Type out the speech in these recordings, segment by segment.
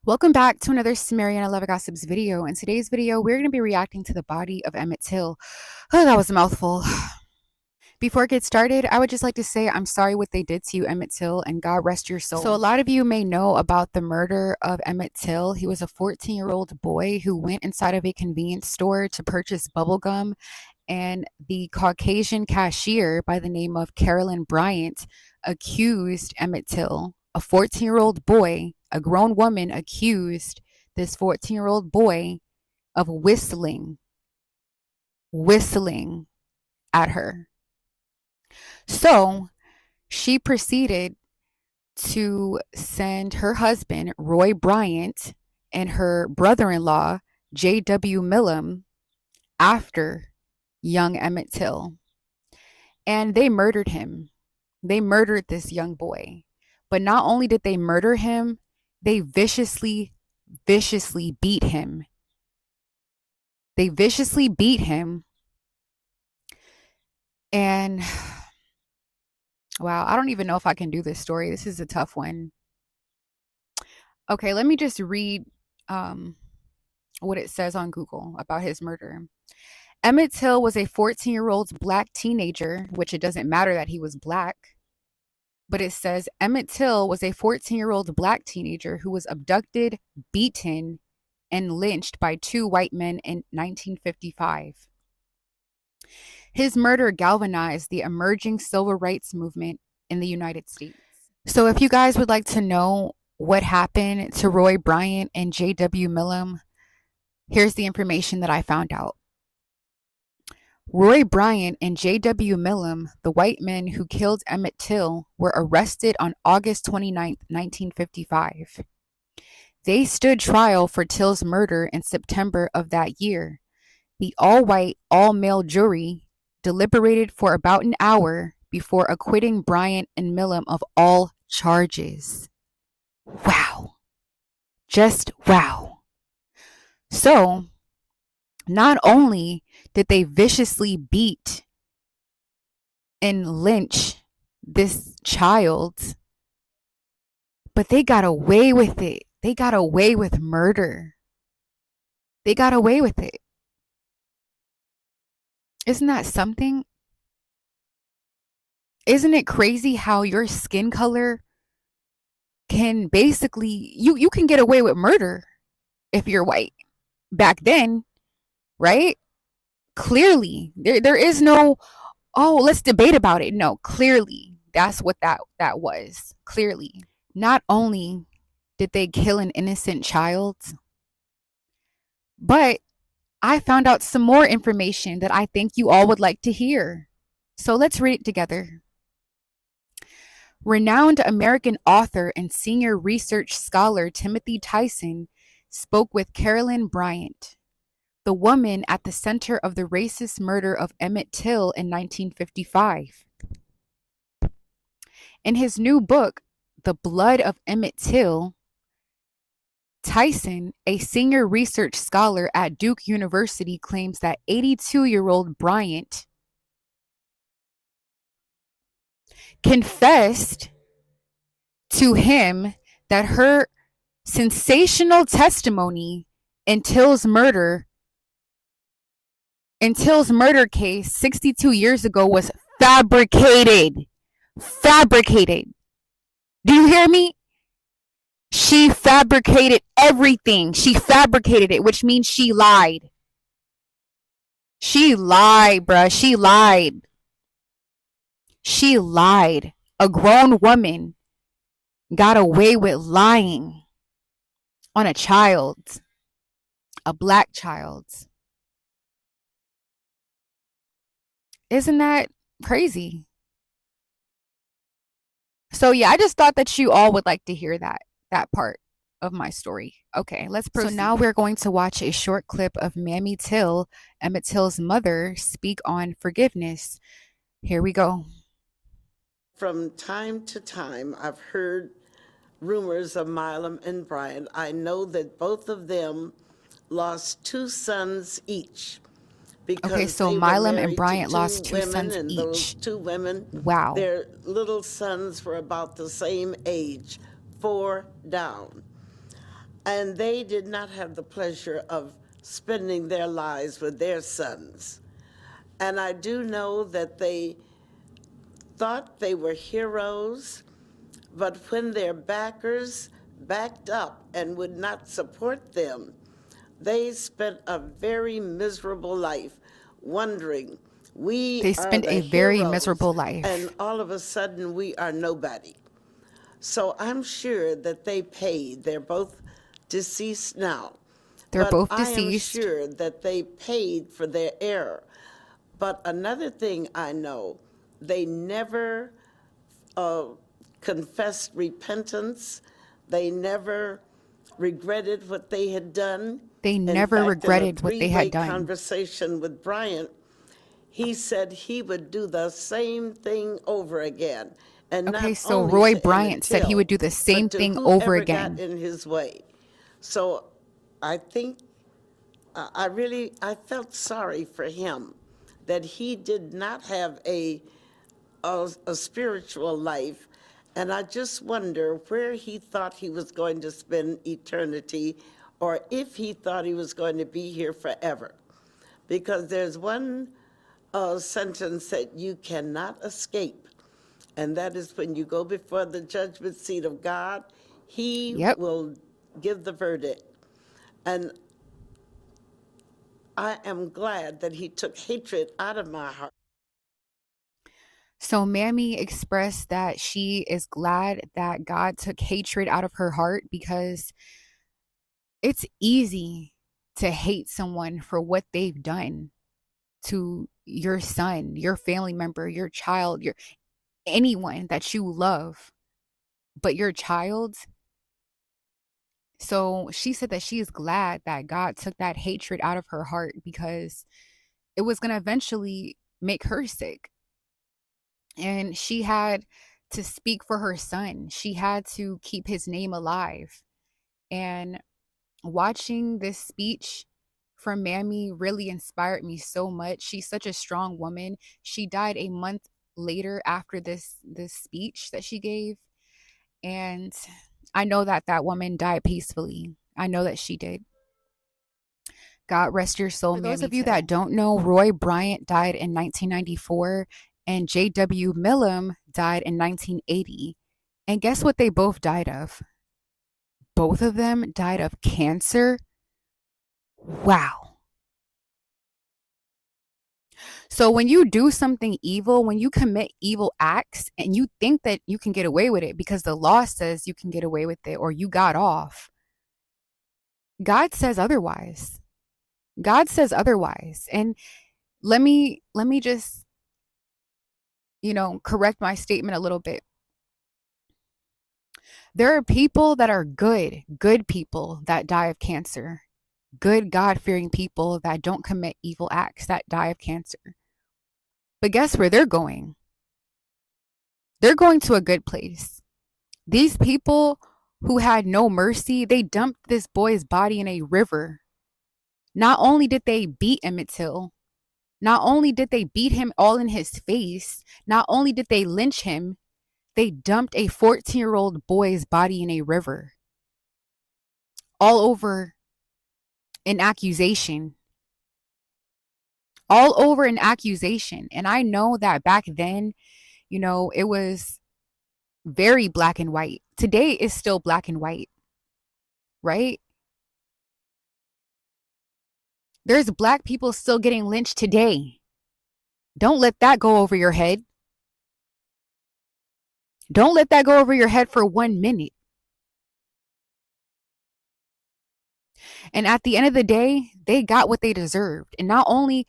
Welcome back to another Mariana Love Gossips video. In today's video, we're going to be reacting to the body of Emmett Till. Oh, that was a mouthful. Before it gets started, I would just like to say I'm sorry what they did to you, Emmett Till, and God rest your soul. So a lot of you may know about the murder of Emmett Till. He was a 14-year-old boy who went inside of a convenience store to purchase bubble gum, and the Caucasian cashier by the name of Carolyn Bryant accused Emmett Till, a 14-year-old boy, a grown woman accused this 14-year-old boy of whistling at her. So she proceeded to send her husband, Roy Bryant, and her brother-in-law, J.W. Millam, after young Emmett Till. And they murdered him. They murdered this young boy. But not only did they murder him, they viciously beat him. They viciously beat him. And wow, I don't even know if I can do this story. This is a tough one. Okay, let me just read what it says on Google about his murder. Emmett Till was a 14-year-old black teenager, which it doesn't matter that he was black, but it says Emmett Till was a 14-year-old black teenager who was abducted, beaten, and lynched by two white men in 1955. His murder galvanized the emerging civil rights movement in the United States. So if you guys would like to know what happened to Roy Bryant and J.W. Millam, here's the information that I found out. Roy Bryant and J.W. Millam, the white men who killed Emmett Till, were arrested on August 29, 1955. They stood trial for Till's murder in September of that year. The all-white, all-male jury deliberated for about an hour before acquitting Bryant and Millam of all charges. Wow. Just wow. So, not only did they viciously beat and lynch this child, but they got away with it. They got away with murder. They got away with it. Isn't that something? Isn't it crazy how your skin color can basically, you can get away with murder if you're white back then, right? Clearly, there is no, oh, let's debate about it. No, clearly, that's what that was. Clearly, not only did they kill an innocent child, but I found out some more information that I think you all would like to hear. So let's read it together. Renowned American author and senior research scholar Timothy Tyson spoke with Carolyn Bryant, the woman at the center of the racist murder of Emmett Till in 1955. In his new book, The Blood of Emmett Till, Tyson, a senior research scholar at Duke University, claims that 82-year-old Bryant confessed to him that her sensational testimony in Till's murder case 62 years ago was fabricated. Fabricated. Do you hear me? She fabricated everything. She fabricated it, which means she lied. She lied, bruh. She lied. She lied. A grown woman got away with lying on a child, a black child. Isn't that crazy? So yeah, I just thought that you all would like to hear that part of my story. Okay, let's proceed. So now we're going to watch a short clip of Mammy Till, Emmett Till's mother, speak on forgiveness. Here we go. From time to time, I've heard rumors of Milam and Bryant. I know that both of them lost two sons each. Okay, so Milam and Bryant lost two sons and each. Those two women, wow. Their little sons were about the same age, 4 down. and they did not have the pleasure of spending their lives with their sons. And I do know that they thought they were heroes, but when their backers backed up and would not support them, they spent a very miserable life wondering, we They are spent the a very heroes, miserable and life. all of a sudden we are nobody. So I'm sure that they paid. They're both deceased now. They're But both I am deceased. sure that they paid for their error. But another thing I know, they never uh, confessed repentance. They never regretted what they had done. They In never fact, in a regretted what they three-way had done. conversation with Bryant, he said he would do the same thing over again, and Okay, not so only Roy to Emmett Bryant said he would Till, do the but same to thing over whoever got again. in his way. So I think I felt sorry for him that he did not have a spiritual life, and I just wonder where he thought he was going to spend eternity, or if he thought he was going to be here forever. Because there's one sentence that you cannot escape, and that is when you go before the judgment seat of God, he Yep. will give the verdict. And I am glad that he took hatred out of my heart. So Mammy expressed that she is glad that God took hatred out of her heart because it's easy to hate someone for what they've done to your son, your family member, your child, your anyone that you love, but your child. So she said that she is glad that God took that hatred out of her heart because it was going to eventually make her sick. And she had to speak for her son. She had to keep his name alive. And watching this speech from Mammy really inspired me so much. She's such a strong woman. She died a month later after this speech that she gave, and I know that that woman died peacefully. I know that she did. God rest your soul, for those Mammy of you that Till. don't know, Roy Bryant died in 1994 and J.W. Millam died in 1980. And guess what they both died of? Both of them died of cancer. Wow. So when you do something evil, when you commit evil acts and you think that you can get away with it because the law says you can get away with it or you got off, God says otherwise. God says otherwise. And let me just, correct my statement a little bit. There are people that are good people that die of cancer. Good God-fearing people that don't commit evil acts that die of cancer. But guess where they're going? They're going to a good place. These people who had no mercy, they dumped this boy's body in a river. Not only did they beat Emmett Till, not only did they beat him all in his face, not only did they lynch him, they dumped a 14-year-old boy's body in a river. All over an accusation. All over an accusation. And I know that back then, it was very black and white. Today is still black and white, right? There's black people still getting lynched today. Don't let that go over your head. Don't let that go over your head for 1 minute. And at the end of the day, they got what they deserved. And not only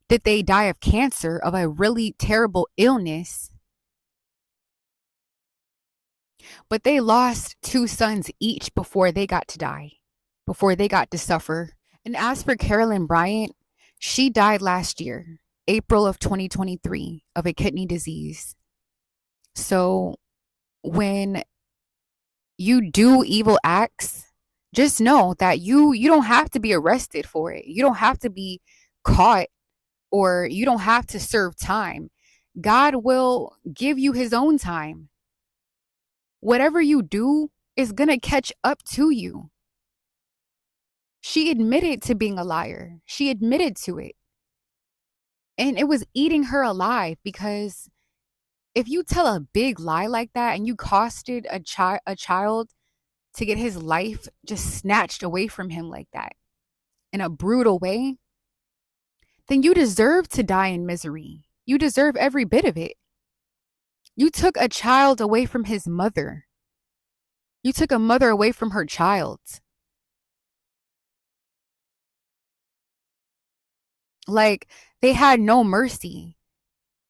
did they die of cancer, of a really terrible illness, but they lost 2 sons each before they got to die, before they got to suffer. And as for Carolyn Bryant, she died last year, April of 2023, of a kidney disease. So when you do evil acts, just know that you don't have to be arrested for it. You don't have to be caught, or you don't have to serve time. God will give you his own time. Whatever you do is going to catch up to you. She admitted to being a liar. She admitted to it. And it was eating her alive because if you tell a big lie like that and you costed a child to get his life just snatched away from him like that in a brutal way, then you deserve to die in misery. You deserve every bit of it. You took a child away from his mother. You took a mother away from her child. Like they had no mercy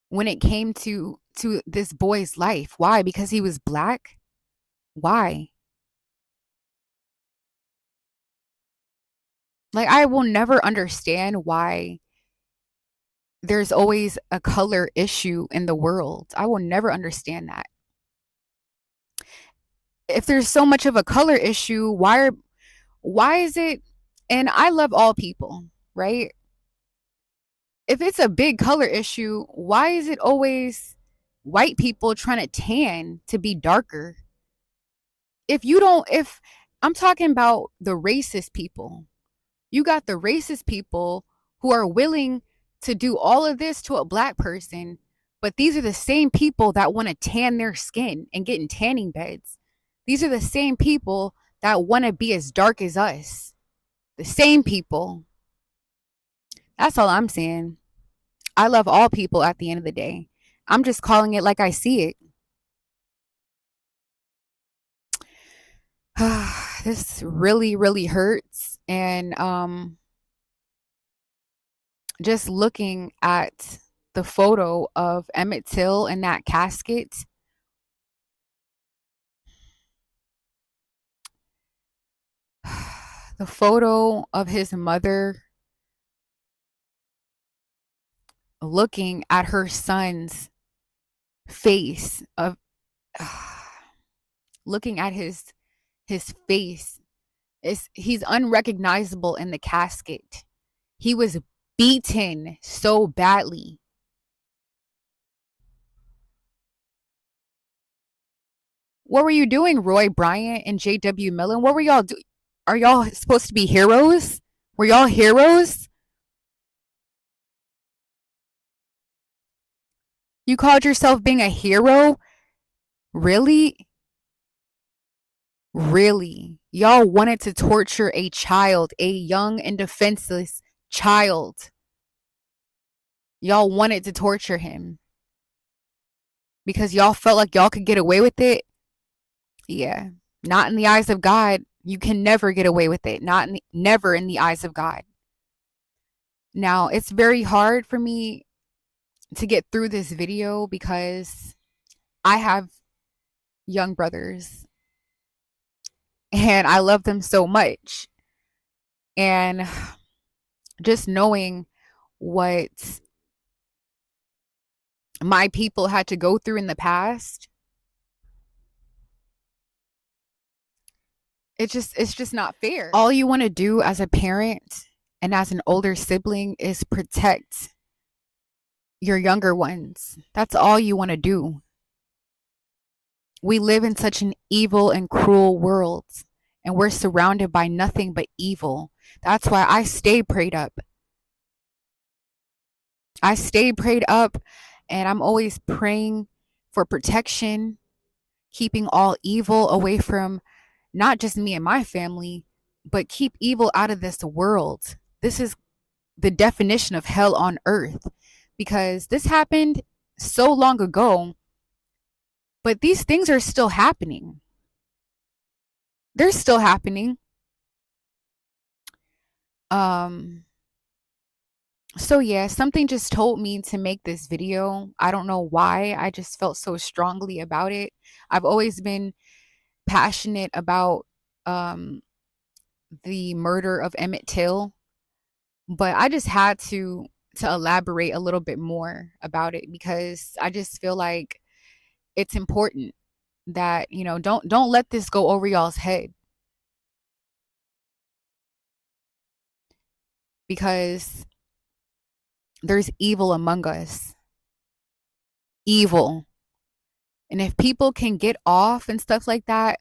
when it came to this boy's life. Why? Because he was black? Why? Like I will never understand why there's always a color issue in the world. I will never understand that. If there's so much of a color issue, why is it, and I love all people, right? If it's a big color issue, why is it always white people trying to tan to be darker? If I'm talking about the racist people, you got the racist people who are willing to do all of this to a black person, but these are the same people that want to tan their skin and get in tanning beds. These are the same people that want to be as dark as us. The same people. That's all I'm saying. I love all people at the end of the day. I'm just calling it like I see it. This really, really hurts. And just looking at the photo of Emmett Till in that casket, the photo of his mother looking at her son's face of looking at his face is he's unrecognizable in the casket. He was beaten so badly. What were you doing, Roy Bryant and J.W. Millen? What were y'all doing? Are y'all supposed to be heroes? Were y'all heroes? You called yourself being a hero? Really? Really? Y'all wanted to torture a child, a young and defenseless child. Y'all wanted to torture him because y'all felt like y'all could get away with it. Yeah. Not in the eyes of God. You can never get away with it. Never in the eyes of God. Now, it's very hard for me to get through this video because I have young brothers and I love them so much. And just knowing what my people had to go through in the past, it's just not fair. All you want to do as a parent and as an older sibling is protect your younger ones. That's all you want to do. We live in such an evil and cruel world, and we're surrounded by nothing but evil. That's why I stay prayed up. I stay prayed up, and I'm always praying for protection, keeping all evil away from not just me and my family, but keep evil out of this world. This is the definition of hell on earth because this happened so long ago, but these things are still happening. They're still happening. Um so yeah, something just told me to make this video. I don't know why. I just felt so strongly about it. I've always been passionate about um the murder of Emmett Till, but I just had to elaborate a little bit more about it because I just feel like it's important that, don't let this go over y'all's head because there's evil among us. Evil. And if people can get off and stuff like that,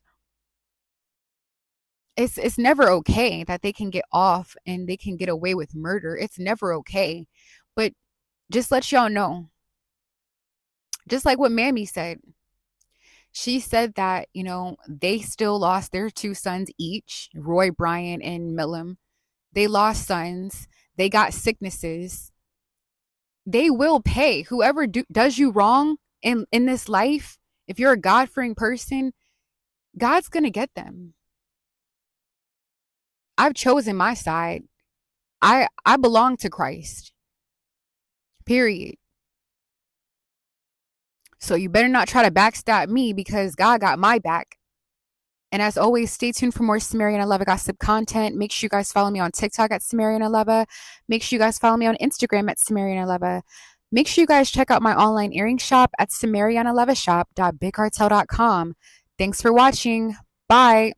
it's never okay that they can get off and they can get away with murder. It's never okay. But just let y'all know, just like what Mammy said, she said that, they still lost their two sons each, Roy Bryant and Millum. They lost sons. They got sicknesses. They will pay. Whoever does you wrong in this life, if you're a God fearing person, God's going to get them. I've chosen my side. I belong to Christ. Period. So you better not try to backstab me because God got my back. And as always, stay tuned for more Sumerian Aleva gossip content. Make sure you guys follow me on TikTok at Sumerian Aleva. Make sure you guys follow me on Instagram at Sumerian Aleva. Make sure you guys check out my online earring shop at sumerianalevashop.bigcartel.com. Thanks for watching. Bye.